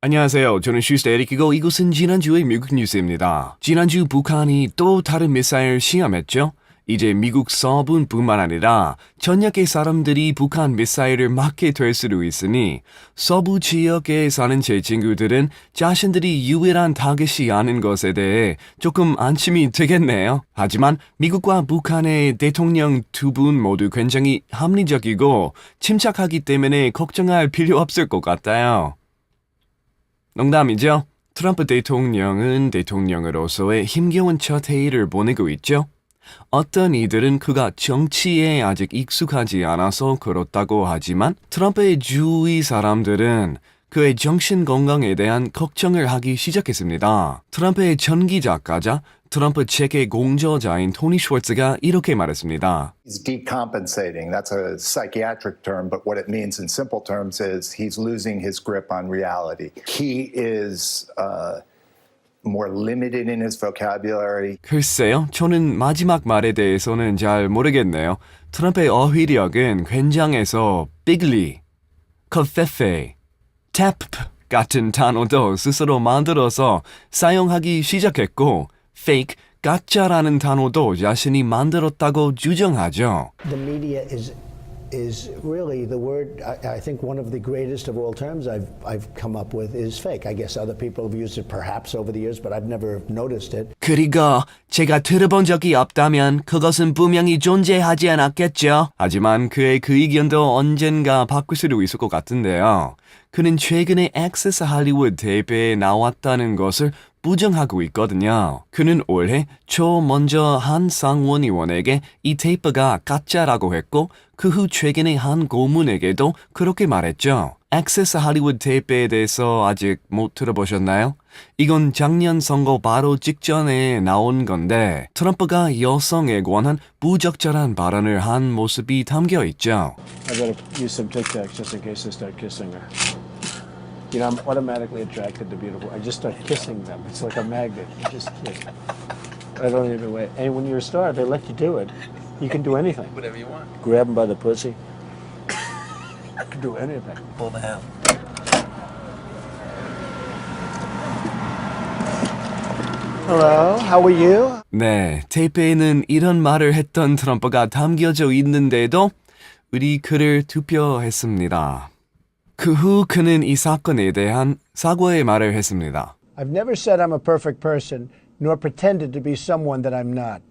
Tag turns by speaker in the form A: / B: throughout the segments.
A: 안녕하세요. 저는 슈스터 에릭이고 이곳은 지난주의 미국 뉴스입니다. 지난주 북한이 또 다른 미사일 시험했죠? 이제 미국 서부뿐만 아니라 전역의 사람들이 북한 미사일을 맞게 될 수도 있으니 서부 지역에 사는 제 친구들은 자신들이 유일한 타겟이 아닌 것에 대해 조금 안심이 되겠네요. 하지만 미국과 북한의 대통령 두 분 모두 굉장히 합리적이고 침착하기 때문에 걱정할 필요 없을 것 같아요. 농담이죠. 트럼프 대통령은 대통령으로서의 힘겨운 첫 해일을 보내고 있죠. 어떤 이들은 그가 정치에 아직 익숙하지 않아서 그렇다고 하지만 트럼프의 주위 사람들은 그의 정신 건강에 대한 걱정을 하기 시작했습니다. 트럼프의 전기 작가자, 트럼프 책의 공저자인 토니 슈월츠가 이렇게 말했습니다.
B: He's decompensating. That's a psychiatric term, but what it means in simple terms is he's losing his grip on reality. He is more limited in his vocabulary.
A: 글쎄요, 저는 마지막 말에 대해서는 잘 모르겠네요. 트럼프의 어휘력은 굉장해서 빅리, 커페페, 탭 같은 단어도 스스로 만들어서 사용하기 시작했고 fake, 가짜라는 단어도 자신이 만들었다고 주장하죠.
C: The media is really the word. I think one of the greatest of all terms I've come up with is fake. I guess other people have used it perhaps over the years, but I've never noticed it.
A: 그리고 제가 들어본 적이 없다면 그것은 분명히 존재하지 않았겠죠. 하지만 그의 그 의견도 언젠가 바뀔 수도 있을 것 같은데요. 그는 최근에 액세스 할리우드 대회에 나왔다는 것을 부정하고 있거든요. 그는 올해 초 먼저 한 상원의원에게 이 테이프가 가짜라고 했고 그 후 최근에 한 고문에게도 그렇게 말했죠. 액세스 할리우드 테이프에 대해서 아직 못 들어보셨나요? 이건 작년 선거 바로 직전에 나온 건데 트럼프가 여성에 관한 부적절한 발언을 한 모습이 담겨 있죠.
D: I gotta use some Tic Tacs just in case I start kissing her. You know, I'm automatically attracted to beautiful. I just start kissing them. It's like a magnet. You just kiss. I don't even wait. And when you're a star, they let you do it. You can do anything.
E: Whatever you want.
D: Grab them by the pussy. You can do anything.
E: Pull the hell.
D: Hello, how are you?
A: 네, 테이프에는 이런 말을 했던 트럼프가 담겨져 있는데도 우리 그를 투표했습니다. 그 후 그는 이 사건에 대한 사과의 말을 했습니다.
F: I've never said I'm a perfect person, nor pretended to be someone that I'm not.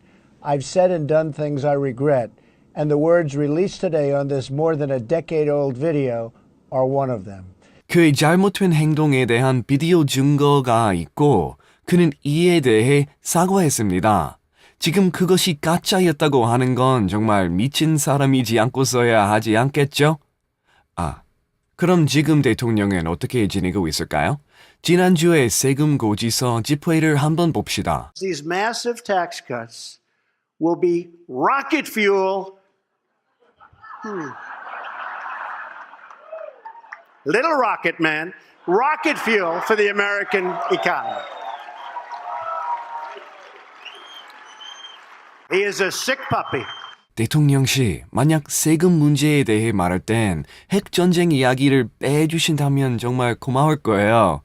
F: I've said and done things I regret, and the words released today on this more than a decade-old video are one of them.
A: 그의 잘못된 행동에 대한 비디오 증거가 있고 그는 이에 대해 사과했습니다. 지금 그것이 가짜였다고 하는 건 정말 미친 사람이지 않고서야 하지 않겠죠? 그럼 지금 대통령은 어떻게 지내고 있을까요? 지난주에 세금 고지서 집회를 한번 봅시다.
G: These massive tax cuts will be rocket fuel. Little rocket man, rocket fuel for the American economy. He is a sick puppy.
A: 대통령씨, 만약 세금 문제에 대해 말할 땐 핵전쟁 이야기를 빼주신다면 정말 고마울 거예요.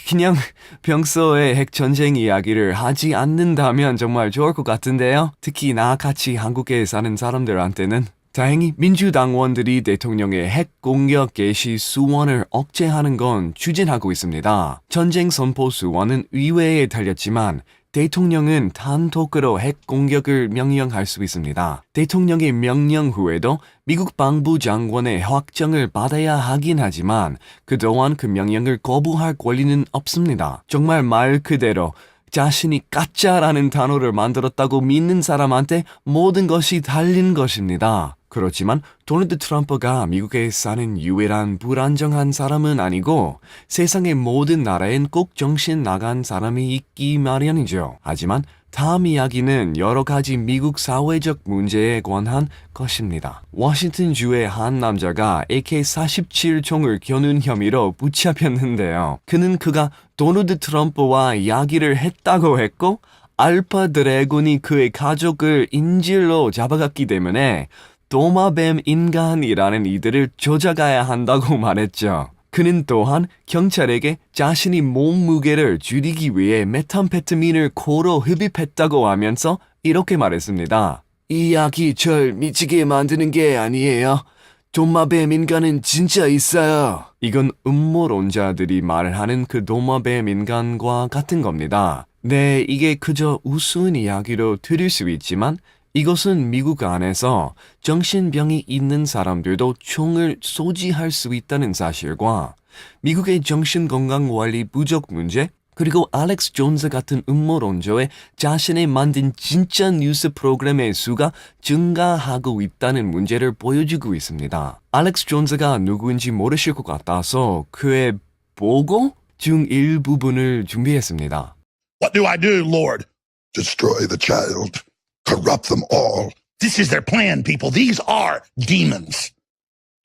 A: 그냥 평소에 핵전쟁 이야기를 하지 않는다면 정말 좋을 것 같은데요. 특히 나같이 한국에 사는 사람들한테는. 다행히 민주당원들이 대통령의 핵 공격 개시 수원을 억제하는 건 추진하고 있습니다. 전쟁 선포 수원은 의회에 달렸지만 대통령은 단독으로 핵 공격을 명령할 수 있습니다. 대통령의 명령 후에도 미국 방부 장관의 확정을 받아야 하긴 하지만 그동안 그 명령을 거부할 권리는 없습니다. 정말 말 그대로 자신이 가짜라는 단어를 만들었다고 믿는 사람한테 모든 것이 달린 것입니다. 그렇지만 도널드 트럼프가 미국에 사는 유일한 불안정한 사람은 아니고 세상의 모든 나라엔 꼭 정신 나간 사람이 있기 마련이죠. 하지만 다음 이야기는 여러 가지 미국 사회적 문제에 관한 것입니다. 워싱턴주의 한 남자가 AK-47총을 겨눈 혐의로 붙잡혔는데요. 그는 그가 도널드 트럼프와 이야기를 했다고 했고 알파 드래곤이 그의 가족을 인질로 잡아갔기 때문에 도마뱀 인간이라는 이들을 쫓아가야 한다고 말했죠. 그는 또한 경찰에게 자신이 몸무게를 줄이기 위해 메탐페타민을 코로 흡입했다고 하면서 이렇게 말했습니다. 이 약이 절 미치게 만드는 게 아니에요. 도마뱀 인간은 진짜 있어요. 이건 음모론자들이 말하는 그 도마뱀 인간과 같은 겁니다. 네, 이게 그저 우스운 이야기로 들릴 수 있지만 이것은 미국 안에서 정신병이 있는 사람들도 총을 소지할 수 있다는 사실과 미국의 정신건강관리 부족 문제, 그리고 알렉스 존스 같은 음모론자의 자신이 만든 진짜 뉴스 프로그램의 수가 증가하고 있다는 문제를 보여주고 있습니다. 알렉스 존스가 누구인지 모르실 것 같아서 그의 보고 중 일부분을 준비했습니다.
E: What do I do, Lord? Destroy the child. Corrupt them all. This is their plan, people. These are demons.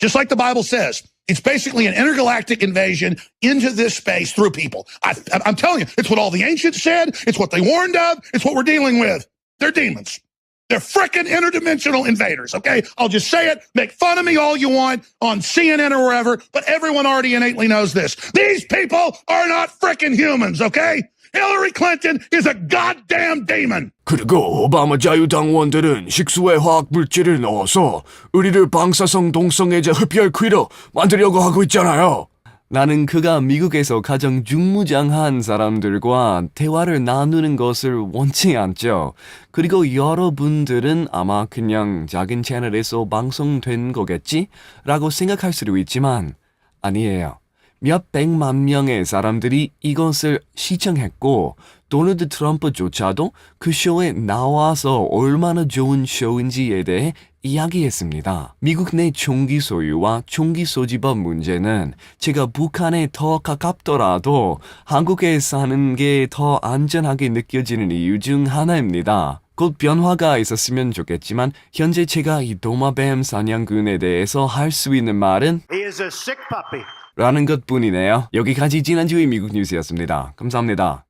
E: Just like the Bible says. It's basically an intergalactic invasion into this space through people. I'm telling you, it's what all the ancients said. It's what they warned of. It's what we're dealing with. They're demons. They're frickin' interdimensional invaders, okay? I'll just say it. Make fun of me all you want on CNN or wherever, but everyone already innately knows this. These people are not frickin' humans, okay? Hillary Clinton is a goddamn demon.
A: 그리고 오바마 자유당원들은 식수에 화학물질을 넣어서 우리를 방사성 동성애자 흡혈귀로 만들려고 하고 있잖아요. 나는 그가 미국에서 가장 중무장한 사람들과 대화를 나누는 것을 원치 않죠. 그리고 여러분들은 아마 그냥 작은 채널에서 방송된 거겠지? 라고 생각할 수도 있지만 아니에요. 몇 백만 명의 사람들이 이것을 시청했고 도널드 트럼프조차도 그 쇼에 나와서 얼마나 좋은 쇼인지에 대해 이야기했습니다. 미국 내 총기 소유와 총기 소지법 문제는 제가 북한에 더 가깝더라도 한국에 사는 게 더 안전하게 느껴지는 이유 중 하나입니다. 곧 변화가 있었으면 좋겠지만 현재 제가 이 도마뱀 사냥꾼에 대해서 할 수 있는 말은
G: He is a sick puppy.
A: 라는 것뿐이네요. 여기까지 지난주의 미국 뉴스였습니다. 감사합니다.